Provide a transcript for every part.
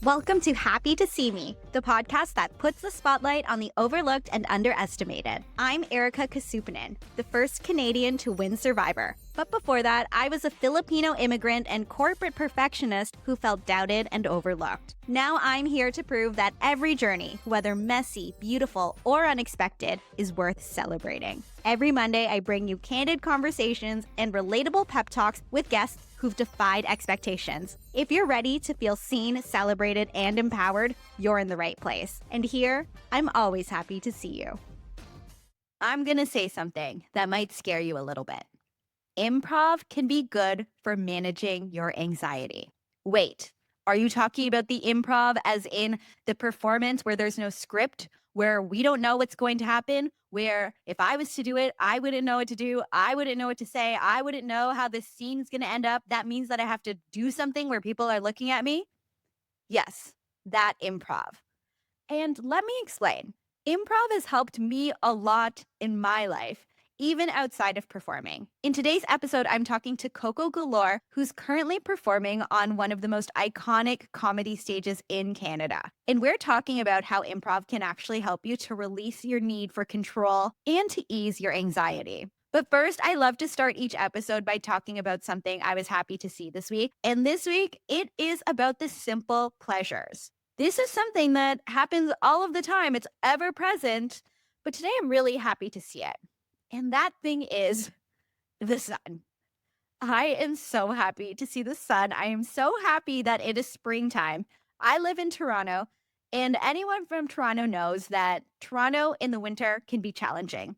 Welcome to Happy to See Me, the podcast that puts the spotlight on the overlooked and underestimated. I'm Erika Casupanan, the first Canadian to win Survivor. But before that, I was a Filipino immigrant and corporate perfectionist who felt doubted and overlooked. Now I'm here to prove that every journey, whether messy, beautiful, or unexpected, is worth celebrating. Every Monday, I bring you candid conversations and relatable pep talks with guests who've defied expectations. If you're ready to feel seen, celebrated, and empowered, you're in the right place. And here, I'm always happy to see you. I'm gonna say something that might scare you a little bit. Improv can be good for managing your anxiety. Wait, are you talking about the improv as in the performance where there's no script, where we don't know what's going to happen, where if I was to do it, I wouldn't know what to do, I wouldn't know what to say, I wouldn't know how this scene's going to end up. That means that I have to do something where people are looking at me? Yes, that improv. And let me explain. Improv has helped me a lot in my life, even outside of performing. In today's episode, I'm talking to Coko Galore, who's currently performing on one of the most iconic comedy stages in Canada. And we're talking about how improv can actually help you to release your need for control and to ease your anxiety. But first, I love to start each episode by talking about something I was happy to see this week. And this week, it is about the simple pleasures. This is something that happens all of the time. It's ever present, but today I'm really happy to see it. And that thing is the sun. I am so happy to see the sun. I am so happy that it is springtime. I live in Toronto, and anyone from Toronto knows that Toronto in the winter can be challenging.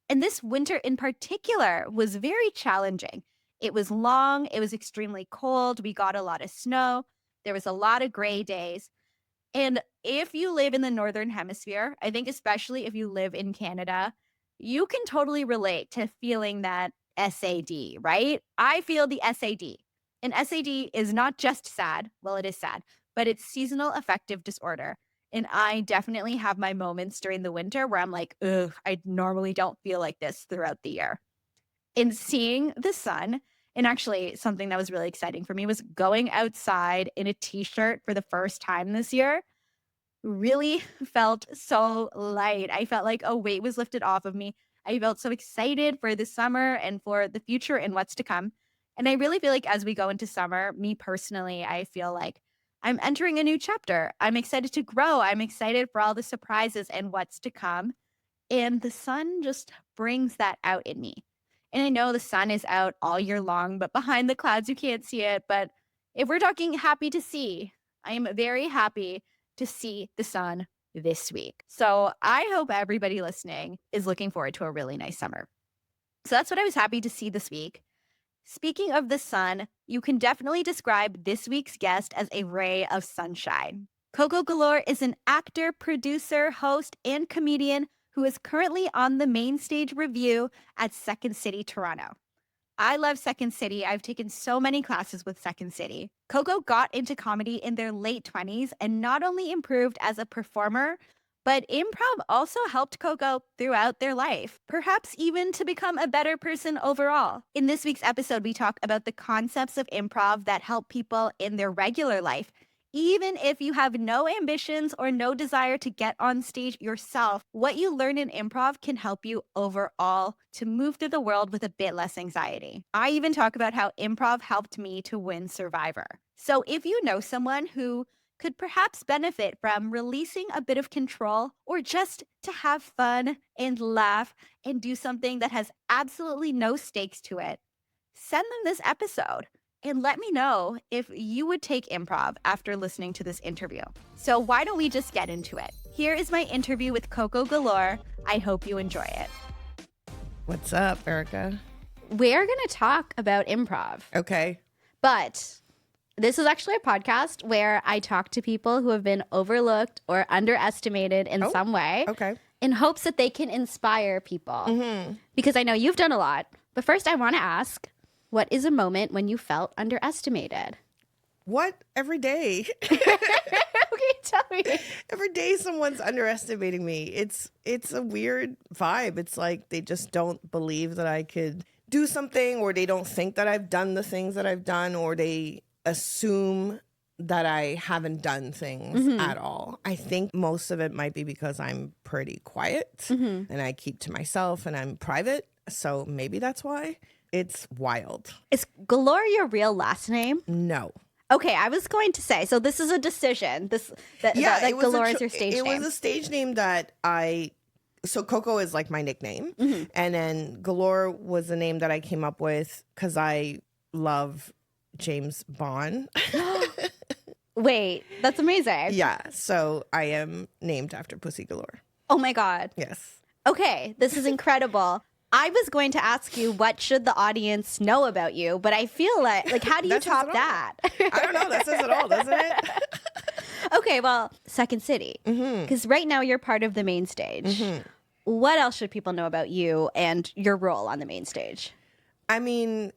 And this winter in particular was very challenging. It was long, it was extremely cold, we got a lot of snow, there was a lot of gray days. And if you live in the Northern Hemisphere, I think especially if you live in Canada, you can totally relate to feeling that SAD, right? I feel the SAD. And SAD is not just sad. Well, it is sad, but it's seasonal affective disorder. And I definitely have my moments during the winter where I'm like, ugh, I normally don't feel like this throughout the year. And seeing the sun, and actually something that was really exciting for me was going outside in a t-shirt for the first time this year. Really felt so light. I felt like a weight was lifted off of me. I felt so excited for the summer and for the future and what's to come. And I really feel like as we go into summer, me personally, I feel like I'm entering a new chapter. I'm excited to grow. I'm excited for all the surprises and what's to come. And the sun just brings that out in me. And I know the sun is out all year long, but behind the clouds, you can't see it. But if we're talking happy to see, I am very happy to see the sun this week. So I hope everybody listening is looking forward to a really nice summer. So that's what I was happy to see this week. Speaking of the sun, you can definitely describe this week's guest as a ray of sunshine. Coco Galore is an actor, producer, host, and comedian who is currently on the mainstage review at Second City, Toronto. I love Second City. I've taken so many classes with Second City. Coco got into comedy in their late 20s and not only improved as a performer, but improv also helped Coco throughout their life, perhaps even to become a better person overall. In this week's episode, we talk about the concepts of improv that help people in their regular life. Even if you have no ambitions or no desire to get on stage yourself, what you learn in improv can help you overall to move through the world with a bit less anxiety. I even talk about how improv helped me to win Survivor. So if you know someone who could perhaps benefit from releasing a bit of control or just to have fun and laugh and do something that has absolutely no stakes to it, send them this episode. And let me know if you would take improv after listening to this interview. So why don't we just get into it? Here is my interview with Coko Galore. I hope you enjoy it. What's up, Erika? We're going to talk about improv. Okay. But this is actually a podcast where I talk to people who have been overlooked or underestimated in some way. Okay. In hopes that they can inspire people. Mm-hmm. Because I know you've done a lot. But first I want to ask, what is a moment when you felt underestimated? What? Every day. Okay, tell me. Every day someone's underestimating me. It's a weird vibe. It's like they just don't believe that I could do something, or they don't think that I've done the things that I've done, or they assume that I haven't done things at all. I think most of it might be because I'm pretty quiet and I keep to myself and I'm private. So maybe that's why. It's wild. Is Galore your real last name? No. Okay, I was going to say, so this is a decision. That Galore is your stage name. It was a stage name that so Coco is like my nickname. And then Galore was the name that I came up with because I love James Bond. Wait, that's amazing. Yeah, so I am named after Pussy Galore. Oh my God. Yes. Okay, this is incredible. I was going to ask you, what should the audience know about you? But I feel like how do you top that? I don't know. That says it all, doesn't it? Okay, well, Second City. Because right now you're part of the main stage. What else should people know about you and your role on the main stage? I mean,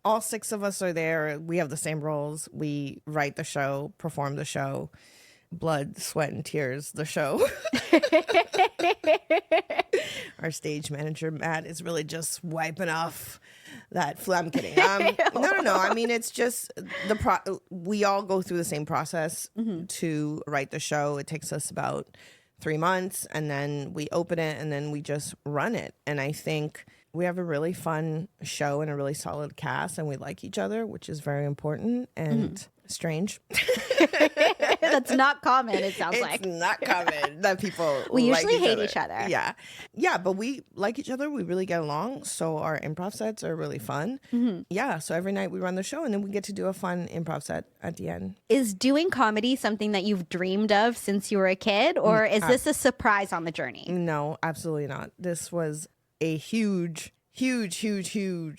all 6 of us are there. We have the same roles. We write the show, perform the show, blood, sweat, and tears, the show. Our stage manager, Matt, is really just wiping off that flu. I'm kidding. No. I mean, it's just we all go through the same process to write the show. It takes us about 3 months, and then we open it, and then we just run it. And I think we have a really fun show and a really solid cast, and we like each other, which is very important and strange. That's not common, it sounds like. It's not common that people We usually like hate each other. Yeah, but we like each other. We really get along. So our improv sets are really fun. Yeah, so every night we run the show, and then we get to do a fun improv set at the end. Is doing comedy something that you've dreamed of since you were a kid, or is this a surprise on the journey? No, absolutely not. This was a huge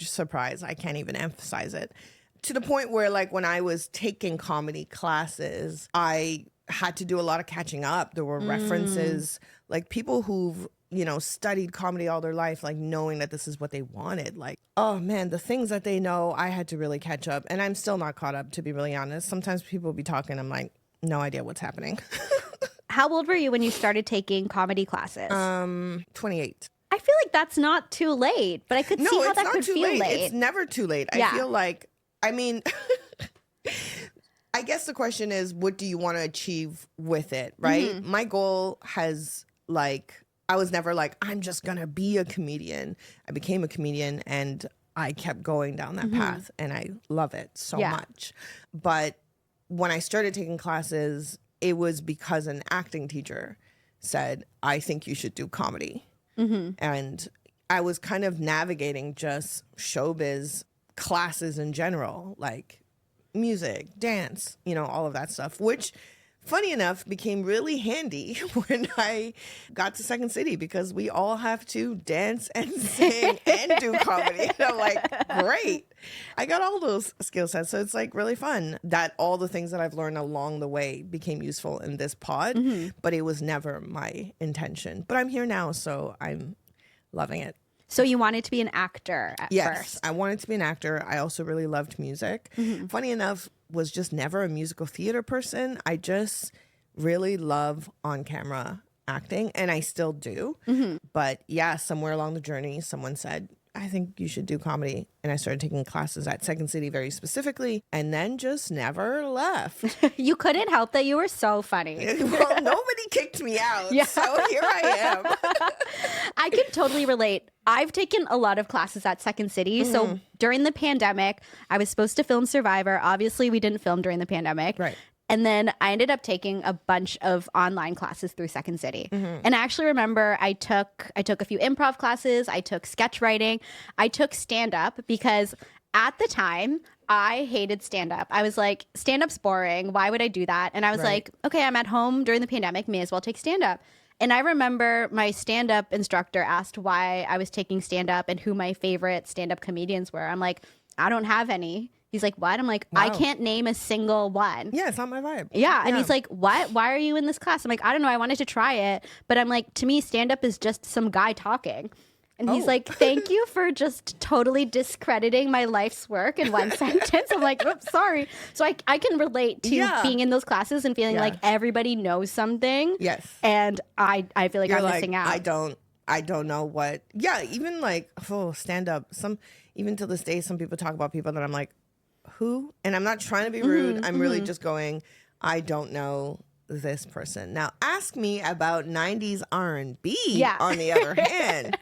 surprise. I can't even emphasize it. To the point where, like, when I was taking comedy classes, I had to do a lot of catching up. There were references, like people who've, studied comedy all their life, like knowing that this is what they wanted. Like, oh man, the things that they know, I had to really catch up. And I'm still not caught up, to be really honest. Sometimes people will be talking, I'm like, no idea what's happening. How old were you when you started taking comedy classes? 28. I feel like that's not too late, but I could see how that could feel late. It's never too late. I feel like, I mean, I guess the question is, what do you want to achieve with it, right? My goal has, I was never like, I'm just going to be a comedian. I became a comedian, and I kept going down that path, and I love it so much. But when I started taking classes, it was because an acting teacher said, I think you should do comedy. And I was kind of navigating just showbiz classes in general, like music, dance, all of that stuff, which, funny enough, became really handy when I got to Second City, because we all have to dance and sing and do comedy. And I'm like, great. I got all those skill sets. So it's like really fun that all the things that I've learned along the way became useful in this pod, but it was never my intention. But I'm here now, so I'm loving it. So you wanted to be an actor at first? Yes, I wanted to be an actor. I also really loved music. Funny enough, was just never a musical theater person. I just really love on-camera acting, and I still do. But yeah, somewhere along the journey, someone said, I think you should do comedy. And I started taking classes at Second City very specifically, and then just never left. You couldn't help that you were so funny. Well, nobody kicked me out, so here I am. I can totally relate. I've taken a lot of classes at Second City. So during the pandemic, I was supposed to film Survivor. Obviously, we didn't film during the pandemic. Right. And then I ended up taking a bunch of online classes through Second City. And I actually remember I took a few improv classes. I took sketch writing. I took stand-up because at the time, I hated stand-up. I was like, stand-up's boring. Why would I do that? And I was like, okay, I'm at home during the pandemic. May as well take stand-up. And I remember my stand-up instructor asked why I was taking stand-up and who my favorite stand-up comedians were. I'm like, I don't have any. He's like, what? I'm like, wow. I can't name a single one. Yeah, it's not my vibe. Yeah. And he's like, what? Why are you in this class? I'm like, I don't know. I wanted to try it. But I'm like, to me, stand-up is just some guy talking. And he's like, thank you for just totally discrediting my life's work in one sentence. I'm like, oops, sorry. So I can relate to being in those classes and feeling like everybody knows something. Yes. And I feel like I'm missing out. I don't know what. Yeah, even like stand up. Even to this day, some people talk about people that I'm like, who? And I'm not trying to be rude. I'm really just going, I don't know this person. Now, ask me about 90s R&B, on the other hand.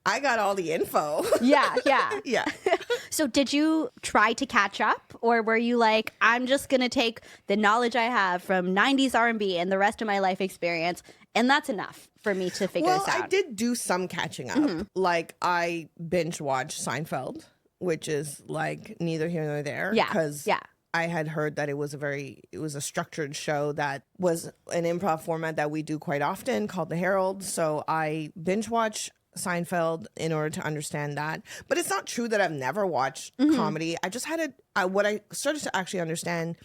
I got all the info. Yeah. Yeah. So did you try to catch up, or were you like, I'm just going to take the knowledge I have from 90s R&B and the rest of my life experience, and that's enough for me to figure this out? Well, I did do some catching up. Like, I binge watched Seinfeld, which is like neither here nor there. Yeah. Because I had heard that it was a structured show that was an improv format that we do quite often called The Herald. So I binge watched Seinfeld in order to understand that. But it's not true that I've never watched comedy. I just had what I started to actually understand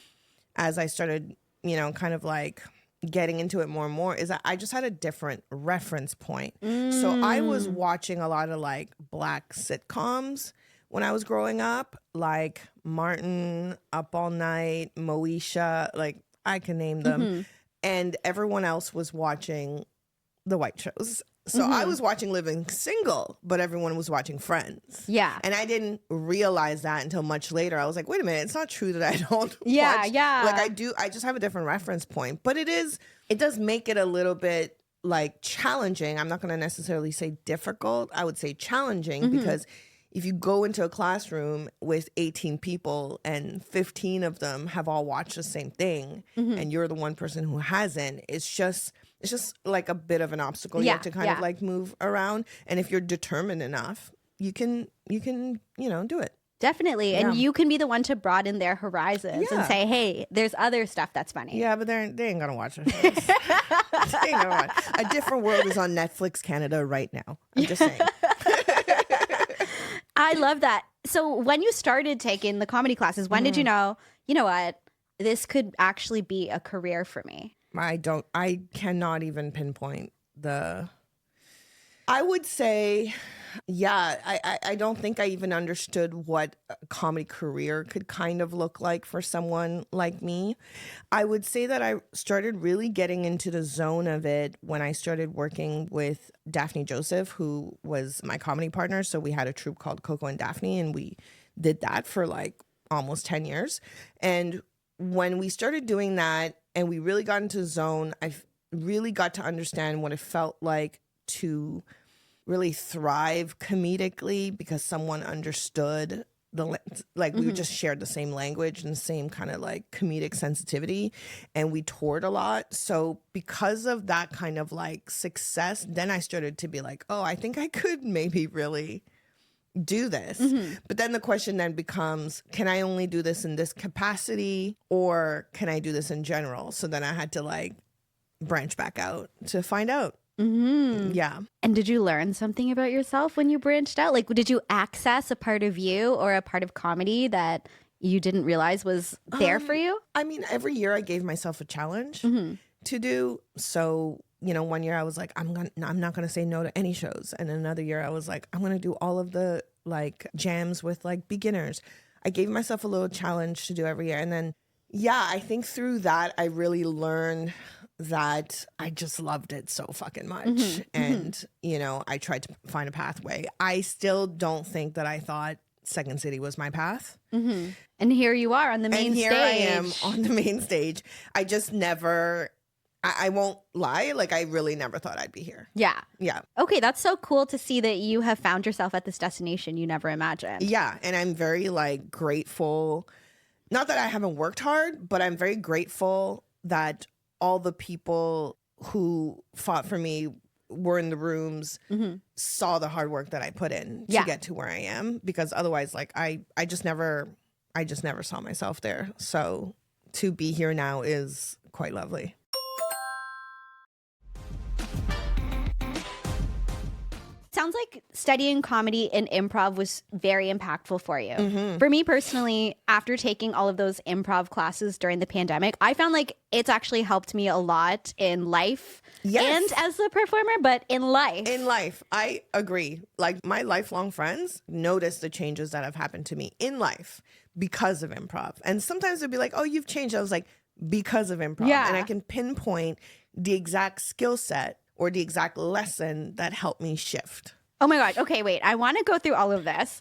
as I started, kind of like getting into it more and more, is that I just had a different reference point. So I was watching a lot of like Black sitcoms when I was growing up, like Martin, Up All Night, Moesha, like I can name them. And everyone else was watching the white shows. So I was watching Living Single, but everyone was watching Friends. Yeah. And I didn't realize that until much later. I was like, wait a minute, it's not true that I don't watch. Yeah. Like I do, I just have a different reference point. But it does make it a little bit like challenging. I'm not going to necessarily say difficult. I would say challenging because if you go into a classroom with 18 people and 15 of them have all watched the same thing and you're the one person who hasn't, it's just like a bit of an obstacle you have to kind of like move around. And if you're determined enough, you can do it. Definitely. And you can be the one to broaden their horizons and say, hey, there's other stuff that's funny. Yeah, but they ain't going to watch it. They ain't gonna watch. A Different World is on Netflix Canada right now. I'm just saying. I love that. So when you started taking the comedy classes, when did you know what, this could actually be a career for me? I cannot even pinpoint I would say, I don't think I even understood what a comedy career could kind of look like for someone like me. I would say that I started really getting into the zone of it when I started working with Daphne Joseph, who was my comedy partner. So we had a troupe called Coco and Daphne, and we did that for like almost 10 years. And when we started doing that and we really got into the zone, I really got to understand what it felt like to really thrive comedically because someone understood we just shared the same language and the same kind of like comedic sensitivity, and we toured a lot. So because of that kind of like success, then I started to be like, oh, I think I could maybe really do this. But then the question then becomes, can I only do this in this capacity or can I do this in general? So then I had to like branch back out to find out. Yeah. And did you learn something about yourself when you branched out? Like, did you access a part of you or a part of comedy that you didn't realize was there for you? I mean, every year I gave myself a challenge to do. So, 1 year I was like, I'm not going to say no to any shows. And another year I was like, I'm going to do all of the like jams with like beginners. I gave myself a little challenge to do every year. And then, I think through that, I really learned that I just loved it so fucking much. And, I tried to find a pathway. I still don't think that I thought Second City was my path. And here you are on the main stage. And here I am on the main stage. I just never, I won't lie, like I really never thought I'd be here. Yeah. Yeah. Okay, that's so cool to see that you have found yourself at this destination you never imagined. Yeah, and I'm very like grateful. Not that I haven't worked hard, but I'm very grateful that all the people who fought for me were in the rooms, saw the hard work that I put in to get to where I am. Because otherwise, like I just never saw myself there. So to be here now is quite lovely. Sounds like studying comedy and improv was very impactful for you. For me personally, after taking all of those improv classes during the pandemic, I found like it's actually helped me a lot in life and as a performer, but in life. In life, I agree. Like my lifelong friends notice the changes that have happened to me in life because of improv. And sometimes they'll be like, oh, you've changed. I was like, because of improv. Yeah. And I can pinpoint the exact skill set or the exact lesson that helped me shift. Oh my God. Okay, wait. I want to go through all of this.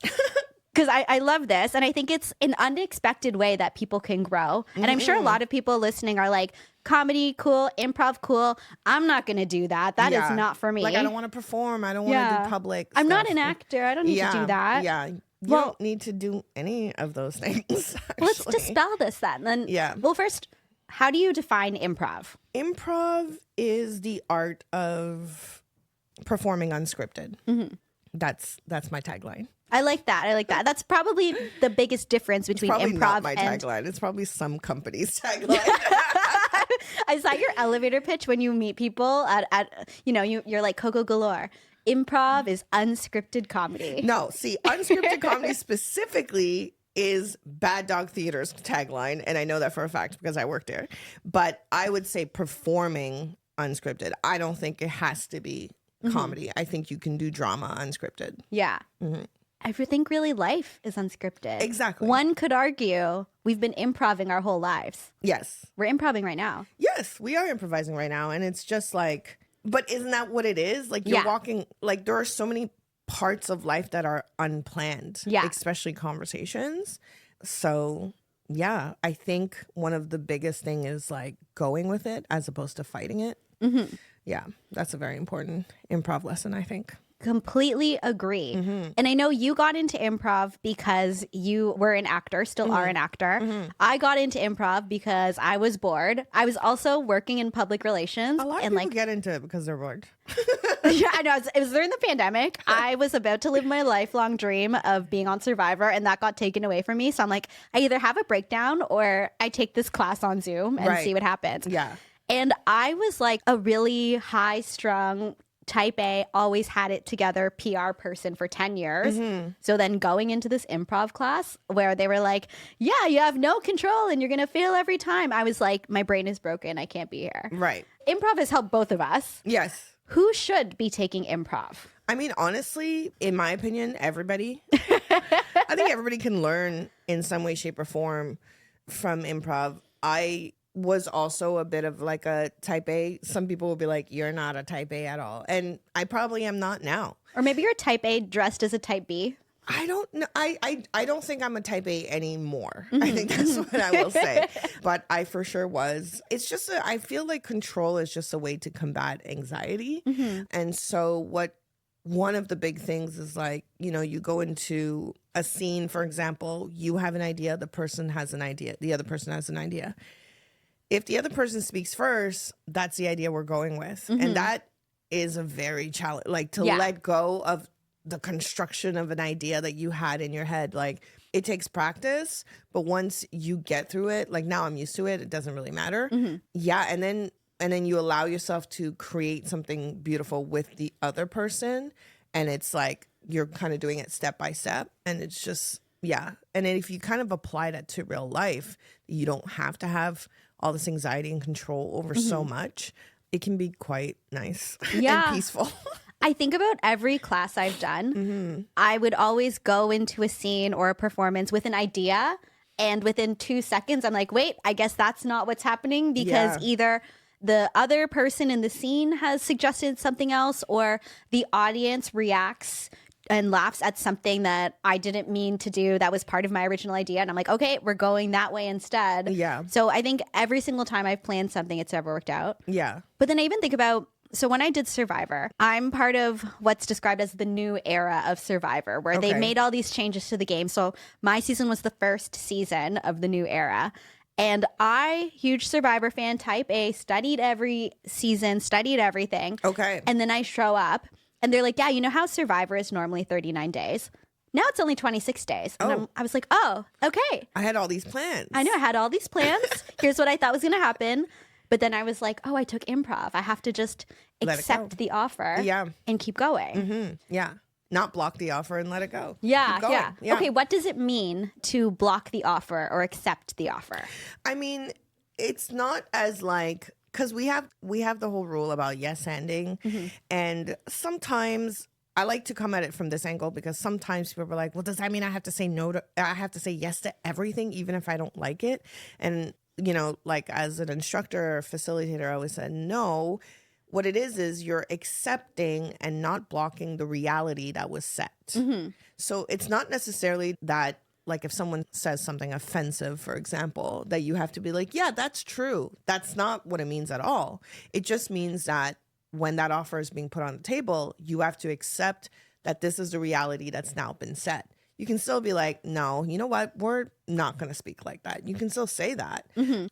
because I love this. And I think it's an unexpected way that people can grow. And I'm sure a lot of people listening are like, comedy, cool, improv, cool. I'm not going to do that. That is not for me. Like, I don't want to perform. I don't want to do public I'm stuff. not an actor. I don't need to do that. Yeah. You don't need to do any of those things, actually. Let's dispel this then. Well, first, how do you define improv? Improv is the art of performing unscripted. That's my tagline. I like that. That's probably the biggest difference between it's probably improv not my and tagline. It's probably some company's tagline. I saw your elevator pitch when you meet people at you're like Coco Galore. Improv is unscripted comedy. No, see, unscripted comedy specifically is Bad Dog Theater's tagline, and I know that for a fact because I work there. But I would say performing unscripted. I don't think it has to be comedy. I think you can do drama unscripted. Yeah. I think really life is unscripted. Exactly. One could argue we've been improving our whole lives. Yes. We're improving right now. Yes, we are improvising right now. And it's just like, but isn't that what it is? Like you're walking, like there are so many parts of life that are unplanned, especially conversations. So yeah, I think one of the biggest thing is like going with it as opposed to fighting it. Yeah, that's a very important improv lesson, I think. Completely agree. And I know you got into improv because you were an actor, still are an actor. I got into improv because I was bored. I was also working in public relations. A lot of people get into it because they're bored. Yeah, I know. It was during the pandemic. I was about to live my lifelong dream of being on Survivor, and that got taken away from me. So I'm like, I either have a breakdown or I take this class on Zoom and see what happens. Yeah. And I was like a really high-strung type A, always had it together PR person for 10 years. So then going into this improv class where they were like, yeah, you have no control and you're going to fail every time. I was like, my brain is broken. I can't be here. Right. Improv has helped both of us. Yes. Who should be taking improv? I mean, honestly, in my opinion, everybody. I think everybody can learn in some way, shape, or form from improv. I was also a bit of like a type A. Some people will be like, you're not a type A at all. And I probably am not now. Or maybe you're type A dressed as a type B. I don't know. I don't think I'm a type A anymore. I think that's what I will say. But I for sure was. It's just, I feel like control is just a way to combat anxiety. And so one of the big things is like, you go into a scene, for example, you have an idea, the person has an idea, the other person has an idea. If the other person speaks first, that's the idea we're going with. And that is a very challenge, like to let go of the construction of an idea that you had in your head. Like it takes practice, but once you get through it, like now I'm used to it, it doesn't really matter. Yeah. And then you allow yourself to create something beautiful with the other person. And it's like, you're kind of doing it step by step. And it's just, yeah. And then if you kind of apply that to real life, you don't have to have all this anxiety and control over so much. It can be quite nice and peaceful. I think about every class I've done. I would always go into a scene or a performance with an idea. And within 2 seconds, I'm like, wait, I guess that's not what's happening because either the other person in the scene has suggested something else or the audience reacts and laughs at something that I didn't mean to do that was part of my original idea. And I'm like, okay, we're going that way instead. Yeah. So I think every single time I've planned something, it's ever worked out. Yeah. But then I even think about, so when I did Survivor, I'm part of what's described as the new era of Survivor, where they made all these changes to the game. So my season was the first season of the new era. And I, huge Survivor fan, type A, studied every season, studied everything. Okay. And then I show up and they're like, yeah, you know how Survivor is normally 39 days? Now it's only 26 days. And I was like, oh, okay. I had all these plans. I know, I had all these plans. Here's what I thought was going to happen. But then I was like, oh, I took improv. I have to just accept the offer and keep going. Yeah. Not block the offer and let it go. Yeah. Okay, what does it mean to block the offer or accept the offer? I mean, it's not as like, because we have the whole rule about yes ending. And sometimes I like to come at it from this angle because sometimes people are like, well, does that mean I have to say I have to say yes to everything, even if I don't like it? And, like as an instructor or facilitator, I always said, no, what it is you're accepting and not blocking the reality that was set. So it's not necessarily that, like, if someone says something offensive, for example, that you have to be like, yeah, that's true. That's not what it means at all. It just means that when that offer is being put on the table, you have to accept that this is the reality that's now been set. You can still be like, no, you know what? We're not going to speak like that. You can still say that.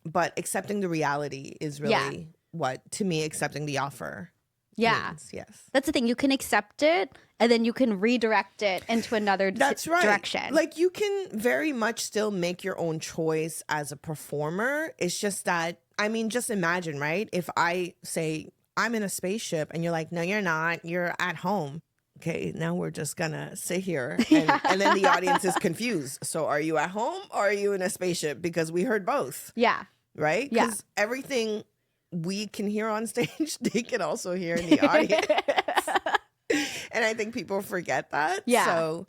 But accepting the reality is really what, to me, accepting the offer means. Yes. That's the thing. You can accept it and then you can redirect it into another direction. Like, you can very much still make your own choice as a performer. It's just that, I mean, just imagine, right? If I say, I'm in a spaceship and you're like, no, you're not. You're at home. Okay, now we're just gonna sit here and then the audience is confused. So are you at home or are you in a spaceship? Because we heard both. Yeah. Right? Because everything we can hear on stage, they can also hear in the audience. And I think people forget that. Yeah. So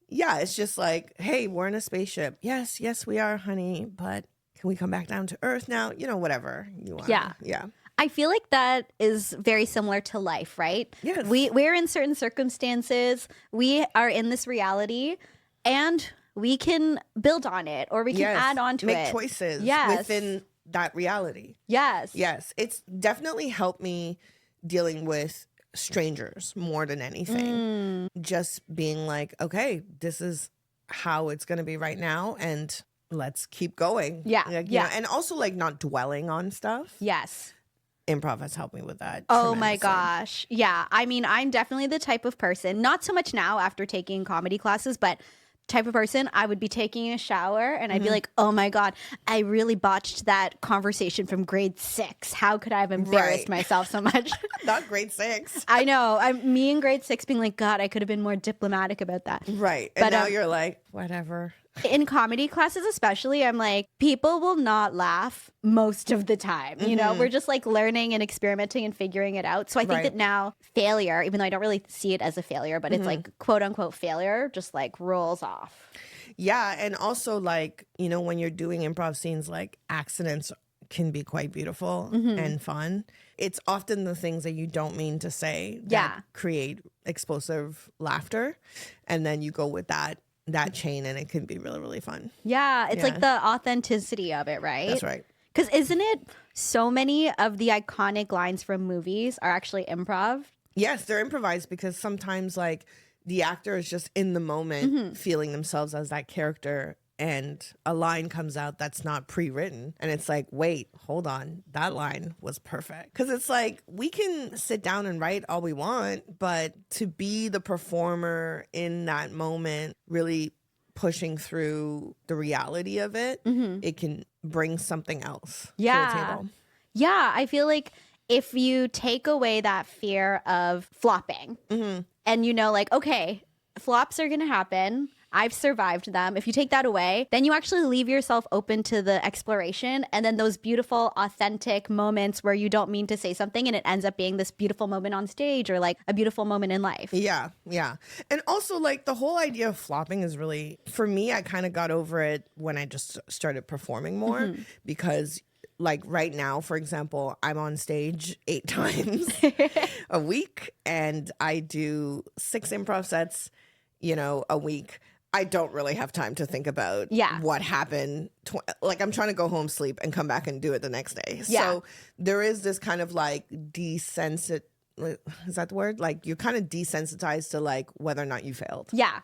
yeah, it's just like, hey, we're in a spaceship. Yes, we are, honey. But can we come back down to earth now? You know, whatever you want. Yeah. Yeah. I feel like that is very similar to life, right? Yes. We're in certain circumstances. We are in this reality and we can build on it or we can add on to it. Make choices within that reality. Yes. Yes. It's definitely helped me dealing with strangers more than anything. Just being like, okay, this is how it's going to be right now. And let's keep going. Yeah. Like, you know, and also like not dwelling on stuff. Yes. Improv has helped me with that. Oh my gosh. Yeah. I mean, I'm definitely the type of person, not so much now after taking comedy classes, but type of person, I would be taking a shower and I'd be like, oh my God, I really botched that conversation from grade 6. How could I have embarrassed myself so much? Not grade 6. I know. Me in grade 6 being like, God, I could have been more diplomatic about that. Right. And now you're like, whatever. In comedy classes especially, I'm like, people will not laugh most of the time. You know, we're just like learning and experimenting and figuring it out. So I think that now failure, even though I don't really see it as a failure, but it's like quote unquote failure, just like rolls off. Yeah. And also like, you know, when you're doing improv scenes, like accidents can be quite beautiful and fun. It's often the things that you don't mean to say that create explosive laughter. And then you go with that chain and it can be really, really fun. Yeah. It's like the authenticity of it, right? That's right. Because isn't it so many of the iconic lines from movies are actually improv? Yes, they're improvised because sometimes like the actor is just in the moment feeling themselves as that character and a line comes out that's not pre-written and it's like, wait, hold on, that line was perfect. Because it's like, we can sit down and write all we want, but to be the performer in that moment, really pushing through the reality of it, it can bring something else to the table. Yeah, I feel like if you take away that fear of flopping and you know, like, okay, flops are going to happen. I've survived them. If you take that away, then you actually leave yourself open to the exploration and then those beautiful, authentic moments where you don't mean to say something and it ends up being this beautiful moment on stage or like a beautiful moment in life. Yeah, yeah. And also like the whole idea of flopping is really, for me, I kind of got over it when I just started performing more because like right now, for example, I'm on stage 8 times a week and I do 6 improv sets, you know, a week. I don't really have time to think about what happened. Like I'm trying to go home, sleep, and come back and do it the next day. Yeah. So there is this kind of like is that the word? Like you're kind of desensitized to like whether or not you failed. Yeah.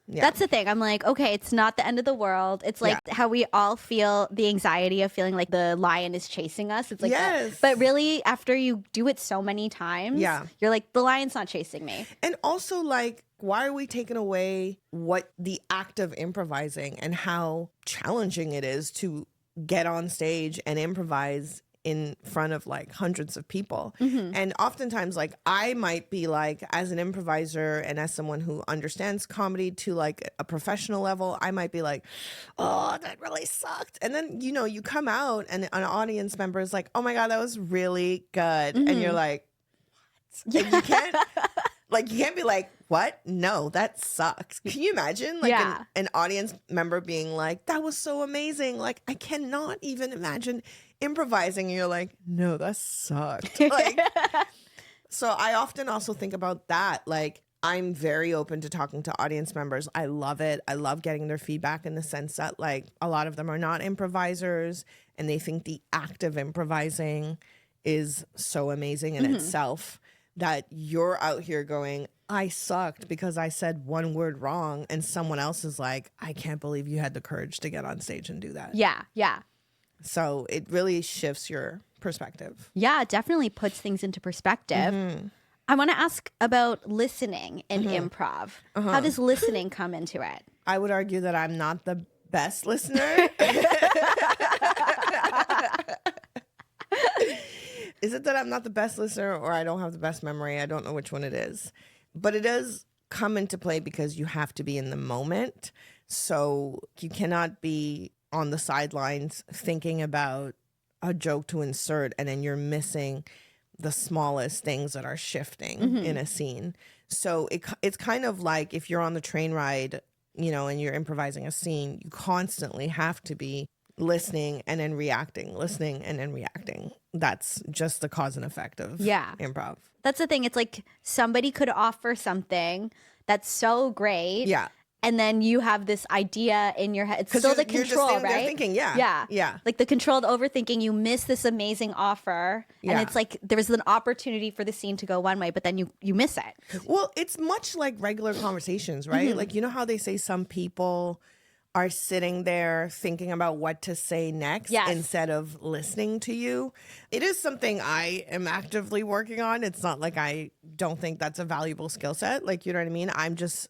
That's the thing. I'm like, okay, it's not the end of the world. It's like how we all feel the anxiety of feeling like the lion is chasing us. It's like that. But really, after you do it so many times, you're like, the lion's not chasing me. And also like, why are we taking away what the act of improvising and how challenging it is to get on stage and improvise in front of like hundreds of people? And oftentimes like I might be like, as an improviser and as someone who understands comedy to like a professional level, I might be like, oh, that really sucked. And then, you know, you come out and an audience member is like, oh my God, that was really good. And you're like, what? And you can't like, you can't be like, what? No, that sucks. Can you imagine like an audience member being like, that was so amazing. Like, I cannot even imagine improvising and you're like, no, that sucked. Like, so I often also think about that. Like, I'm very open to talking to audience members. I love it. I love getting their feedback in the sense that, like, a lot of them are not improvisers and they think the act of improvising is so amazing in itself that you're out here going, I sucked because I said one word wrong, and someone else is like, I can't believe you had the courage to get on stage and do that. Yeah, yeah. So it really shifts your perspective. Yeah, it definitely puts things into perspective. I want to ask about listening in improv. How does listening come into it? I would argue that I'm not the best listener. Is it that I'm not the best listener or I don't have the best memory? I don't know which one it is. But it does come into play because you have to be in the moment. So you cannot be on the sidelines thinking about a joke to insert and then you're missing the smallest things that are shifting in a scene. So it's kind of like if you're on the train ride, you know, and you're improvising a scene, you constantly have to be listening and then reacting, listening and then reacting. That's just the cause and effect of improv. That's the thing. It's like somebody could offer something that's so great. Yeah. And then you have this idea in your head. It's still the control, you're just right? Thinking, yeah. Like the controlled overthinking, you miss this amazing offer. And it's like there was an opportunity for the scene to go one way, but then you miss it. Well, it's much like regular conversations, right? Like, you know how they say some people are sitting there thinking about what to say next instead of listening to you. It is something I am actively working on. It's not like I don't think that's a valuable skill set. Like, you know what I mean? I'm just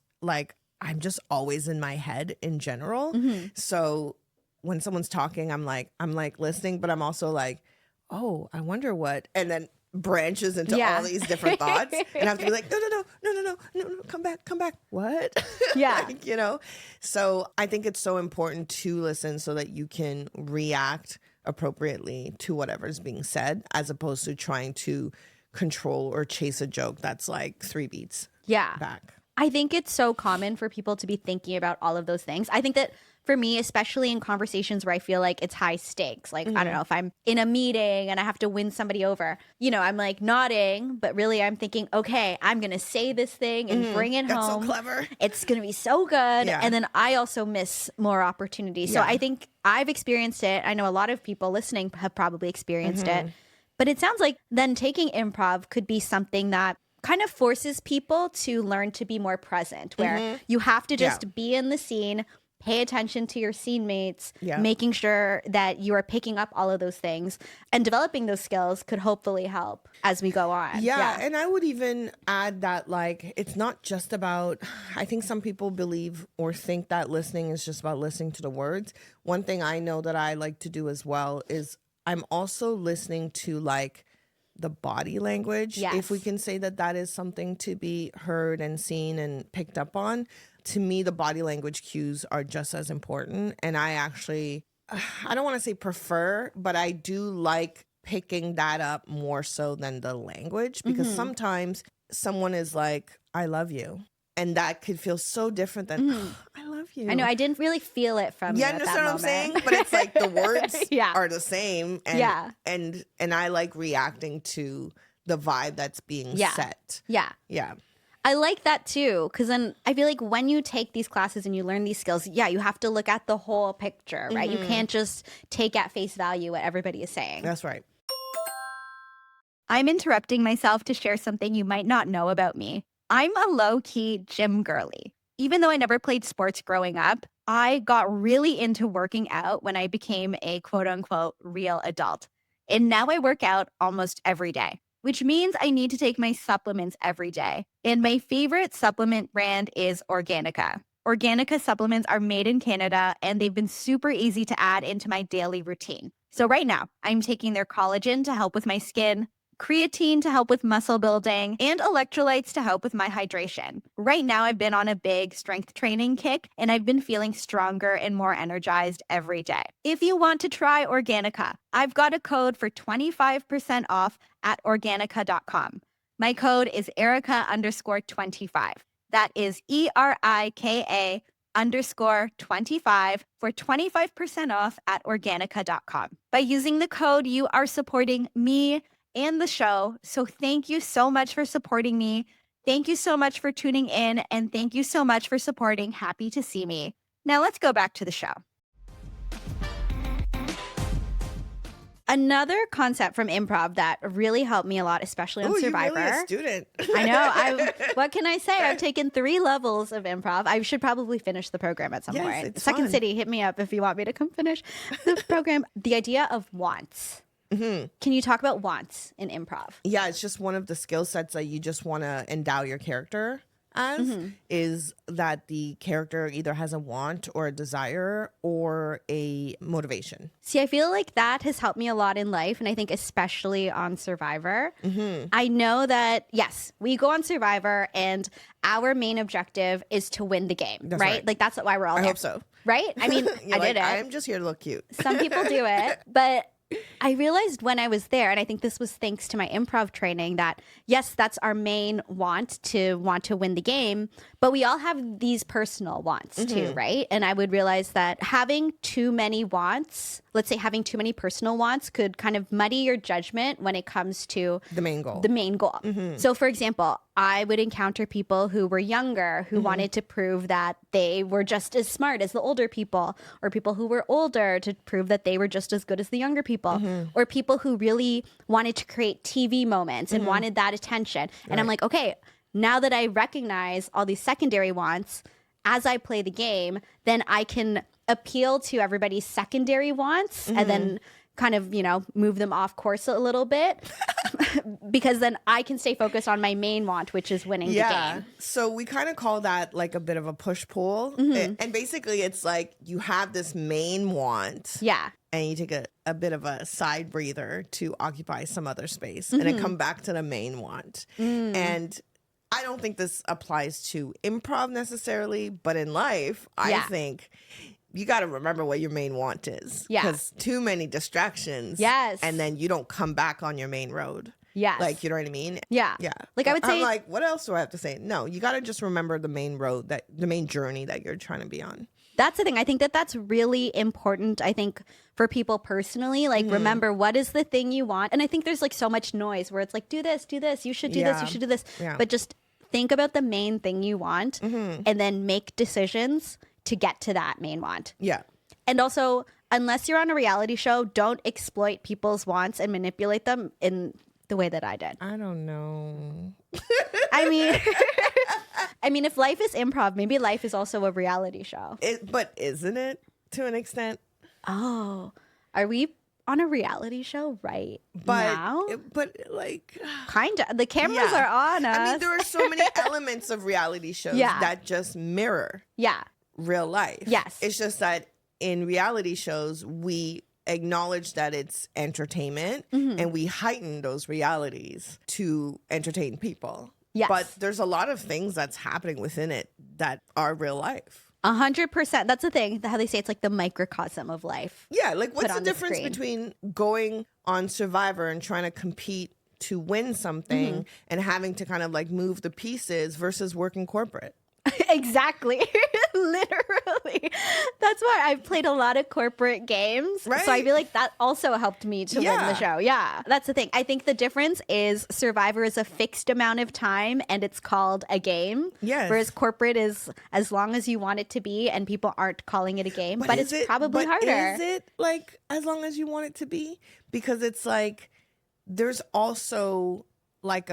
always in my head in general. So when someone's talking, I'm like listening, but I'm also like, oh, I wonder what, and then branches into all these different thoughts and I have to be like, no, come back. What? Yeah. Like, you know? So I think it's so important to listen so that you can react appropriately to whatever's being said, as opposed to trying to control or chase a joke that's like 3 beats back. I think it's so common for people to be thinking about all of those things. I think that for me, especially in conversations where I feel like it's high stakes, like, I don't know, if I'm in a meeting and I have to win somebody over, you know, I'm like nodding, but really I'm thinking, okay, I'm going to say this thing and bring it That's home. so clever. It's going to be so good. Yeah. And then I also miss more opportunities. So I think I've experienced it. I know a lot of people listening have probably experienced it. But it sounds like then taking improv could be something that kind of forces people to learn to be more present, where you have to just be in the scene, pay attention to your scene mates, making sure that you are picking up all of those things, and developing those skills could hopefully help as we go on. Yeah. And I would even add that, like, it's not just about, I think some people believe or think that listening is just about listening to the words. One thing I know that I like to do as well is I'm also listening to, like, the body language, if we can say that that is something to be heard and seen and picked up on. To me, the body language cues are just as important. And I actually, I don't want to say prefer, but I do like picking that up more so than the language, because sometimes someone is like, I love you. And that could feel so different than, I love you. I know, I didn't really feel it from you you at understand that what I'm moment. saying? But it's like the words are the same. And, and I like reacting to the vibe that's being set. Yeah. I like that too, because then I feel like when you take these classes and you learn these skills, you have to look at the whole picture, right? You can't just take at face value what everybody is saying. That's right. I'm interrupting myself to share something you might not know about me. I'm a low-key gym girly. Even though I never played sports growing up, I got really into working out when I became a quote-unquote real adult. And now I work out almost every day, which means I need to take my supplements every day. And my favorite supplement brand is Organica. Organica supplements are made in Canada, and they've been super easy to add into my daily routine. So right now, I'm taking their collagen to help with my skin, creatine to help with muscle building, and electrolytes to help with my hydration. Right now, I've been on a big strength training kick, and I've been feeling stronger and more energized every day. If you want to try Organica, I've got a code for 25% off at Organica.com. My code is Erika_25. That is ERIKA _25 for 25% off at Organica.com. By using the code, you are supporting me and the show. So thank you so much for supporting me. Thank you so much for tuning in. And thank you so much for supporting Happy to See Me. Now let's go back to the show. Another concept from improv that really helped me a lot, especially on Survivor. You're really a student. I know. What can I say? I've taken 3 levels of improv. I should probably finish the program at some point. It's Second fun. City, hit me up if you want me to come finish the program. The idea of wants. Mm-hmm. Can you talk about wants in improv? Yeah, it's just one of the skill sets that you just want to endow your character as, is that the character either has a want or a desire or a motivation. See, I feel like that has helped me a lot in life, and I think especially on Survivor. I know that, yes, we go on Survivor and our main objective is to win the game, right? Like, that's why we're all there. I hope so. Right? I mean, I did it. I'm just here to look cute. Some people do it, but I realized when I was there, and I think this was thanks to my improv training, that yes, that's our main want to win the game, but we all have these personal wants too, right? And I would realize that having too many wants, let's say having too many personal wants, could kind of muddy your judgment when it comes to the main goal. So for example, I would encounter people who were younger, who wanted to prove that they were just as smart as the older people, or people who were older to prove that they were just as good as the younger people, or people who really wanted to create TV moments and wanted that attention. And I'm like, okay, now that I recognize all these secondary wants, as I play the game, then I can appeal to everybody's secondary wants and then kind of, move them off course a little bit because then I can stay focused on my main want, which is winning the game. So we kind of call that like a bit of a push-pull. And basically it's like you have this main want. Yeah. And you take a bit of a side breather to occupy some other space and then come back to the main want. And I don't think this applies to improv necessarily, but in life, I think you got to remember what your main want is. Because too many distractions. And then you don't come back on your main road. Like, you know what I mean? Yeah. Like, I would say, I'm like, what else do I have to say? No, you got to just remember the main road, the main journey that you're trying to be on. That's the thing. I think that's really important, I think, for people personally. Like, remember, what is the thing you want? And I think there's like so much noise where it's like, do this, you should do this, you should do this. But just think about the main thing you want and then make decisions to get to that main want. And also, unless you're on a reality show, don't exploit people's wants and manipulate them in the way that I did. I don't know. I mean, if life is improv, maybe life is also a reality show. But isn't it to an extent? Oh, are we on a reality show now? But like, kind of. The cameras are on us. I mean, there are so many elements of reality shows that just mirror real life. It's just that in reality shows, we acknowledge that it's entertainment and we heighten those realities to entertain people. But there's a lot of things that's happening within it that are real life. 100%. That's the thing, how they say it's like the microcosm of life. Yeah, like what's the difference between going on Survivor and trying to compete to win something and having to kind of like move the pieces versus working corporate? Exactly. Literally. That's why I've played a lot of corporate games. Right. So I feel like that also helped me to win the show. Yeah. That's the thing. I think the difference is Survivor is a fixed amount of time and it's called a game. Yes. Whereas corporate is as long as you want it to be and people aren't calling it a game. But it's probably harder. Is it like as long as you want it to be? Because it's like there's also like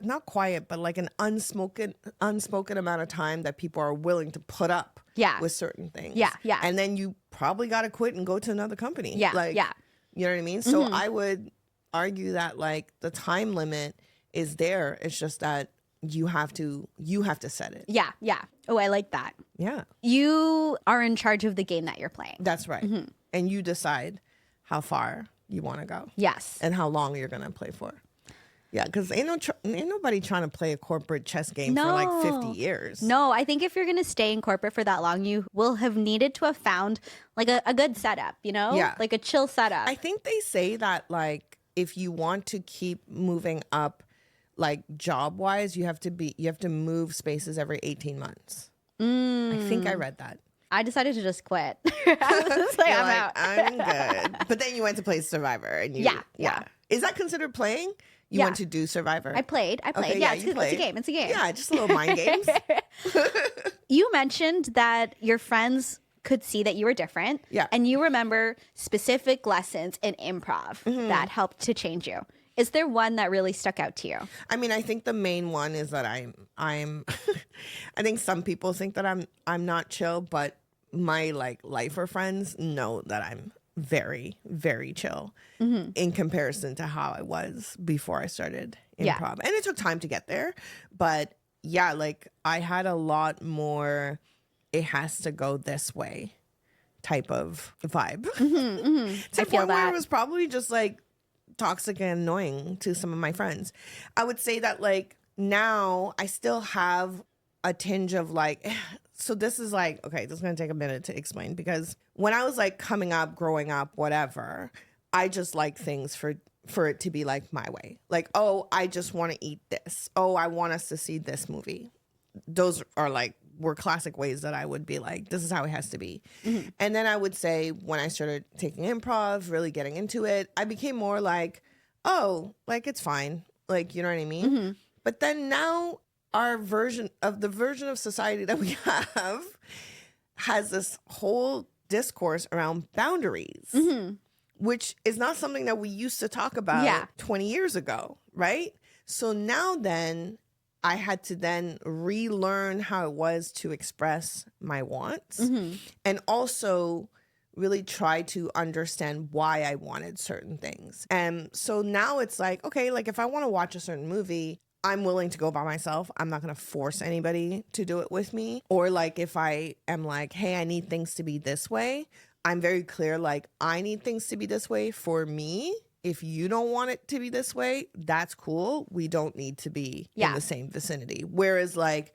not quiet, but like an unspoken amount of time that people are willing to put up with certain things. Yeah. And then you probably got to quit and go to another company. You know what I mean? So I would argue that like the time limit is there. It's just that you have to set it. Yeah. Oh, I like that. Yeah. You are in charge of the game that you're playing. That's right. And you decide how far you want to go. Yes. And how long you're going to play for. Yeah, because ain't nobody trying to play a corporate chess game for like 50 years. No, I think if you're going to stay in corporate for that long, you will have needed to have found like a good setup, you know? Yeah. Like a chill setup. I think they say that like if you want to keep moving up like job-wise, you have to move spaces every 18 months. I think I read that. I decided to just quit. I was just like, I'm out. I'm good. But then you went to play Survivor. And yeah. Is that considered playing? You went to do Survivor? I played. Okay, yeah, it's a game. It's a game. Yeah, just a little mind games. You mentioned that your friends could see that you were different. Yeah. And you remember specific lessons in improv that helped to change you. Is there one that really stuck out to you? I mean, I think the main one is that I'm I think some people think that I'm not chill, but my like lifer friends know that I'm very, very chill in comparison to how I was before I started improv. And it took time to get there, but yeah, like I had a lot more it has to go this way type of vibe. To the point where it was probably just like toxic and annoying to some of my friends. I would say that like now I still have a tinge of like, so this is like, okay, this is going to take a minute to explain, because when I was like coming up, growing up, whatever, I just like things for it to be like my way. Like, oh, I just want to eat this. Oh, I want us to see this movie. Those are like, were classic ways that I would be like, this is how it has to be. And then I would say when I started taking improv, really getting into it, I became more like, oh, like it's fine. Like, you know what I mean? But then now our version of society that we have has this whole discourse around boundaries, which is not something that we used to talk about 20 years ago, right? So now then I had to then relearn how it was to express my wants and also really try to understand why I wanted certain things. And so now it's like, okay, like if I want to watch a certain movie, I'm willing to go by myself. I'm not going to force anybody to do it with me. Or like if I am like, hey, I need things to be this way, I'm very clear, like I need things to be this way for me. If you don't want it to be this way, that's cool. We don't need to be in the same vicinity. Whereas like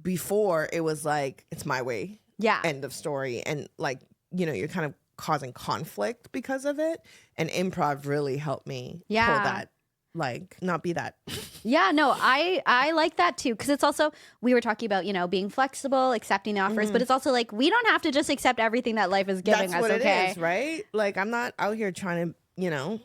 before it was like, it's my way. Yeah. End of story. And like, you know, you're kind of causing conflict because of it. And improv really helped me pull that, like not be that. Yeah, no, I like that too. Cause it's also, we were talking about, you know, being flexible, accepting the offers, but it's also like, we don't have to just accept everything that life is giving us. That's what okay? it is, right? Like I'm not out here trying to, you know,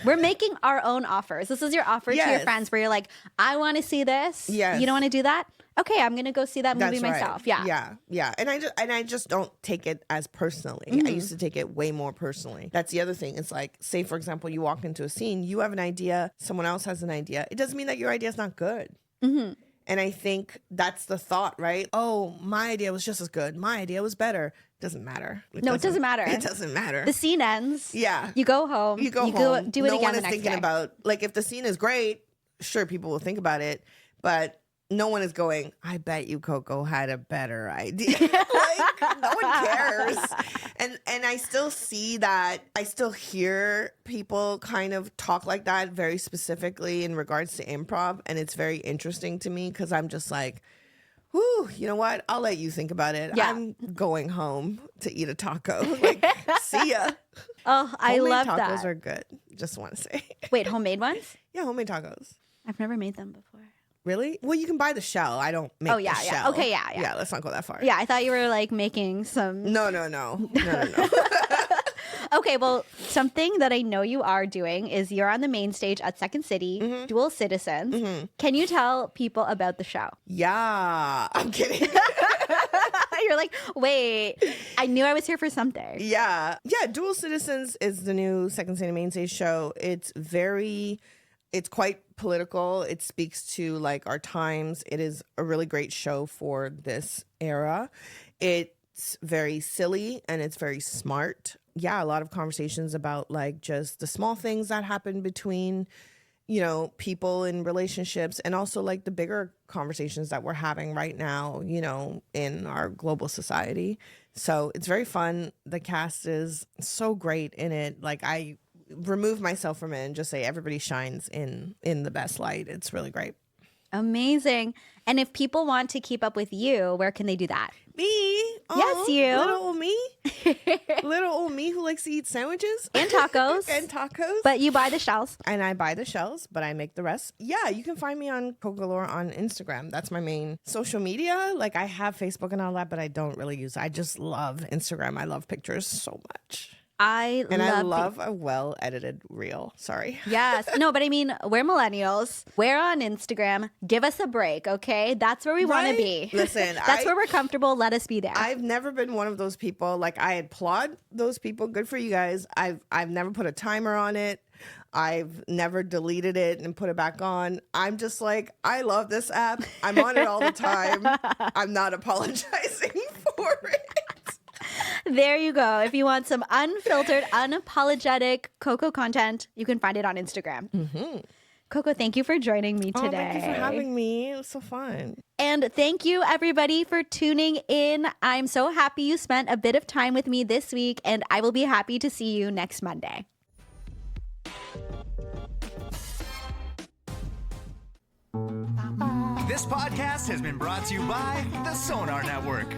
we're making our own offers. This is your offer to your friends where you're like, I want to see this. Yes. You don't want to do that? Okay, I'm going to go see that movie myself. Yeah. Yeah. Yeah. And I just don't take it as personally. I used to take it way more personally. That's the other thing. It's like, say, for example, you walk into a scene, you have an idea, someone else has an idea. It doesn't mean that your idea is not good. And I think that's the thought, right? Oh, my idea was just as good. My idea was better. Doesn't matter. It doesn't matter. It doesn't matter. The scene ends. Yeah. You go home. You go home. Do it no again one the is next thinking day. about, like, if the scene is great, sure, people will think about it. But no one is going, I bet you Coco had a better idea. Like, no one cares. And I still see that. I still hear people kind of talk like that very specifically in regards to improv. And it's very interesting to me because I'm just like, whew, you know what? I'll let you think about it. Yeah. I'm going home to eat a taco. Like, see ya. Oh, I love that. Homemade tacos are good. Just want to say. Wait, homemade ones? Yeah, homemade tacos. I've never made them before. Really? Well, you can buy the shell. I don't make the shell. Yeah. Okay, yeah. Yeah, let's not go that far. Yeah, I thought you were like making some... No. Okay, well, something that I know you are doing is you're on the main stage at Second City, Dual Citizens. Can you tell people about the show? Yeah, I'm kidding. You're like, wait, I knew I was here for something. Yeah, Dual Citizens is the new Second City main stage show. It's quite political. It speaks to like our times. It is a really great show for this era. It's very silly and it's very smart. Yeah, a lot of conversations about like just the small things that happen between, you know, people in relationships, and also like the bigger conversations that we're having right now, you know, in our global society. So it's very fun. The cast is so great in it. Like I remove myself from it and just say everybody shines in the best light. It's really great. Amazing. And if people want to keep up with you, where can they do that? Me Yes, you. Little old me. Little old me who likes to eat sandwiches. And tacos. And tacos. But you buy the shells. And I buy the shells, but I make the rest. Yeah, you can find me on Coco Galore on Instagram. That's my main social media. Like, I have Facebook and all that, but I don't really use it. I just love Instagram. I love pictures so much. I love a well-edited reel. Sorry. Yes. No, but I mean, we're millennials. We're on Instagram. Give us a break, okay? That's where we want to be. Listen. That's where we're comfortable. Let us be there. I've never been one of those people. Like, I applaud those people. Good for you guys. I've never put a timer on it. I've never deleted it and put it back on. I'm just like, I love this app. I'm on it all the time. I'm not apologizing for it. There you go. If you want some unfiltered, unapologetic Coco content, you can find it on Instagram. Mm-hmm. Coco, thank you for joining me today. Thank you for having me. It was so fun. And thank you, everybody, for tuning in. I'm so happy you spent a bit of time with me this week, and I will be happy to see you next Monday. This podcast has been brought to you by the Sonar Network.